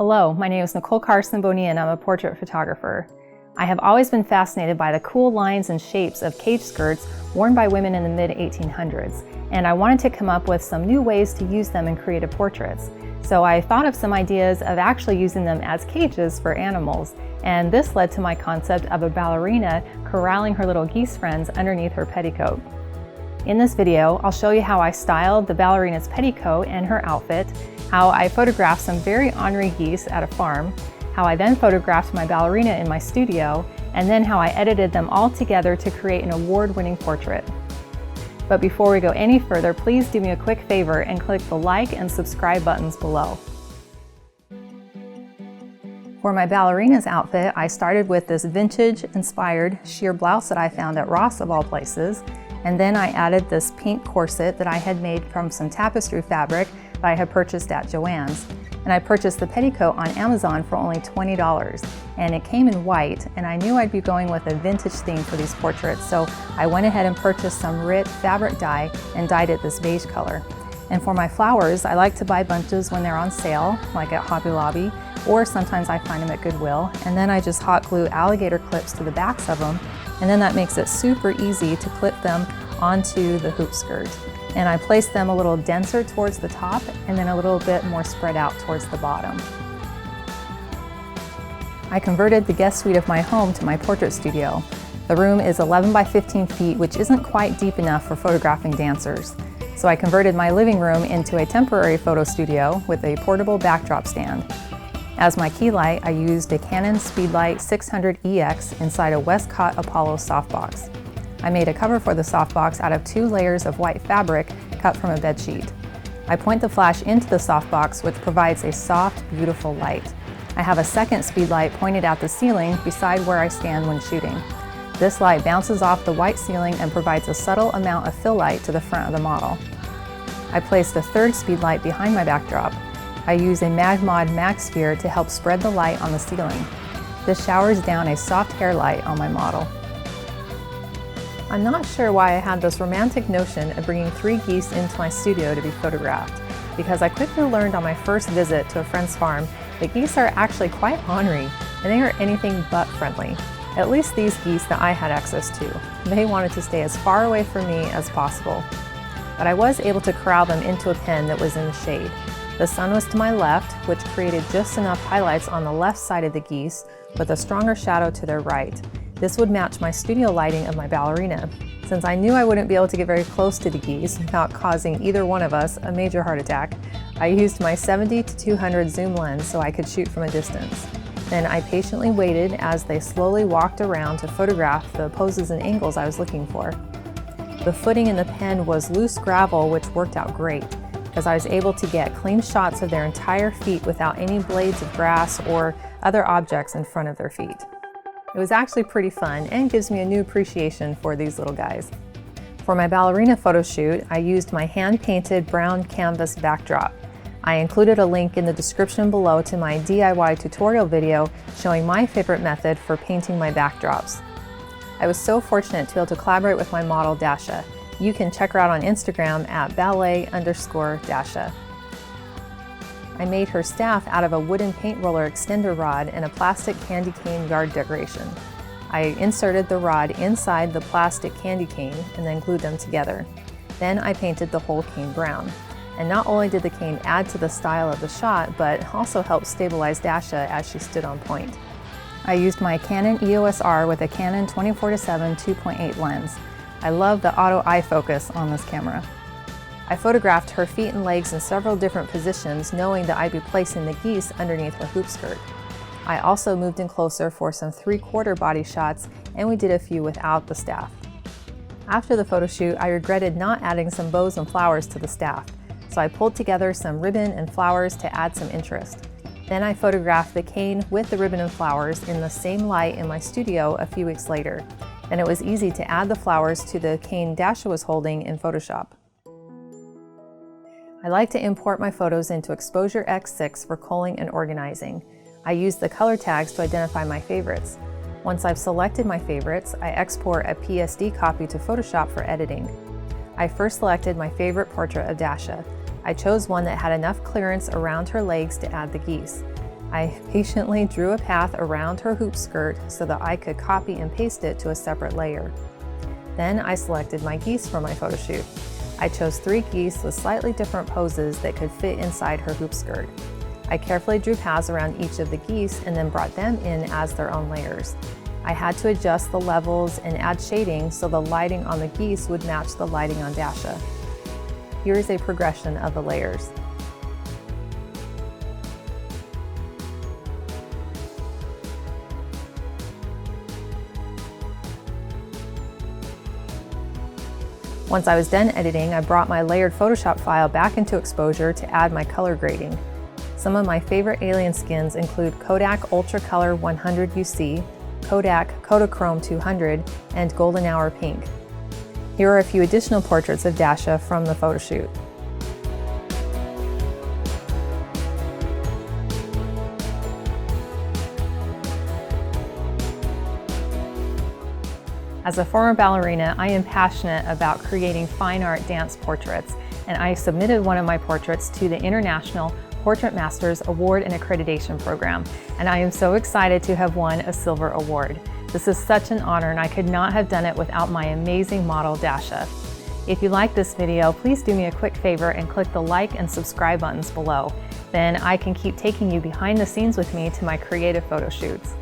Hello, my name is Nicole Carson Bonilla and I'm a portrait photographer. I have always been fascinated by the cool lines and shapes of cage skirts worn by women in the mid-1800s, and I wanted to come up with some new ways to use them in creative portraits. So I thought of some ideas of actually using them as cages for animals, and this led to my concept of a ballerina corralling her little geese friends underneath her petticoat. In this video, I'll show you how I styled the ballerina's petticoat and her outfit, how I photographed some very ornery geese at a farm, how I then photographed my ballerina in my studio, and then how I edited them all together to create an award-winning portrait. But before we go any further, please do me a quick favor and click the like and subscribe buttons below. For my ballerina's outfit, I started with this vintage-inspired sheer blouse that I found at Ross of all places, and then I added this pink corset that I had made from some tapestry fabric that I had purchased at Joann's. And I purchased the petticoat on Amazon for only $20, and it came in white, and I knew I'd be going with a vintage theme for these portraits, so I went ahead and purchased some RIT fabric dye and dyed it this beige color. And for my flowers, I like to buy bunches when they're on sale, like at Hobby Lobby, or sometimes I find them at Goodwill, and then I just hot glue alligator clips to the backs of them, and then that makes it super easy to clip them onto the hoop skirt. And I place them a little denser towards the top and then a little bit more spread out towards the bottom. I converted the guest suite of my home to my portrait studio. The room is 11 by 15 feet, which isn't quite deep enough for photographing dancers. So I converted my living room into a temporary photo studio with a portable backdrop stand. As my key light, I used a Canon Speedlight 600 EX inside a Westcott Apollo softbox. I made a cover for the softbox out of 2 layers of white fabric cut from a bed sheet. I point the flash into the softbox, which provides a soft, beautiful light. I have a second speedlight pointed at the ceiling beside where I stand when shooting. This light bounces off the white ceiling and provides a subtle amount of fill light to the front of the model. I placed a third speedlight behind my backdrop. I use a Magmod MagShere to help spread the light on the ceiling. This showers down a soft hair light on my model. I'm not sure why I had this romantic notion of bringing 3 geese into my studio to be photographed, because I quickly learned on my first visit to a friend's farm that geese are actually quite ornery, and they are anything but friendly. At least these geese that I had access to. They wanted to stay as far away from me as possible. But I was able to corral them into a pen that was in the shade. The sun was to my left, which created just enough highlights on the left side of the geese, with a stronger shadow to their right. This would match my studio lighting of my ballerina. Since I knew I wouldn't be able to get very close to the geese without causing either one of us a major heart attack, I used my 70-200 zoom lens so I could shoot from a distance. Then I patiently waited as they slowly walked around to photograph the poses and angles I was looking for. The footing in the pen was loose gravel, which worked out great, because I was able to get clean shots of their entire feet without any blades of grass or other objects in front of their feet. It was actually pretty fun and gives me a new appreciation for these little guys. For my ballerina photo shoot, I used my hand-painted brown canvas backdrop. I included a link in the description below to my DIY tutorial video showing my favorite method for painting my backdrops. I was so fortunate to be able to collaborate with my model Dasha. You can check her out on Instagram at ballet_Dasha. I made her staff out of a wooden paint roller extender rod and a plastic candy cane yard decoration. I inserted the rod inside the plastic candy cane and then glued them together. Then I painted the whole cane brown. And not only did the cane add to the style of the shot, but also helped stabilize Dasha as she stood on point. I used my Canon EOS R with a Canon 24-7 2.8 lens. I love the auto eye focus on this camera. I photographed her feet and legs in several different positions, knowing that I'd be placing the geese underneath her hoop skirt. I also moved in closer for some 3/4 body shots, and we did a few without the staff. After the photo shoot, I regretted not adding some bows and flowers to the staff, so I pulled together some ribbon and flowers to add some interest. Then I photographed the cane with the ribbon and flowers in the same light in my studio a few weeks later. Then it was easy to add the flowers to the cane Dasha was holding in Photoshop. I like to import my photos into Exposure X6 for culling and organizing. I use the color tags to identify my favorites. Once I've selected my favorites, I export a PSD copy to Photoshop for editing. I first selected my favorite portrait of Dasha. I chose one that had enough clearance around her legs to add the geese. I patiently drew a path around her hoop skirt so that I could copy and paste it to a separate layer. Then I selected my geese for my photo shoot. I chose 3 geese with slightly different poses that could fit inside her hoop skirt. I carefully drew paths around each of the geese and then brought them in as their own layers. I had to adjust the levels and add shading so the lighting on the geese would match the lighting on Dasha. Here is a progression of the layers. Once I was done editing, I brought my layered Photoshop file back into exposure to add my color grading. Some of my favorite alien skins include Kodak Ultra Color 100 UC, Kodak Kodachrome 200, and Golden Hour Pink. Here are a few additional portraits of Dasha from the photo shoot. As a former ballerina, I am passionate about creating fine art dance portraits, and I submitted one of my portraits to the International Portrait Masters Award and Accreditation Program, and I am so excited to have won a silver award. This is such an honor, and I could not have done it without my amazing model, Dasha. If you like this video, please do me a quick favor and click the like and subscribe buttons below. Then I can keep taking you behind the scenes with me to my creative photo shoots.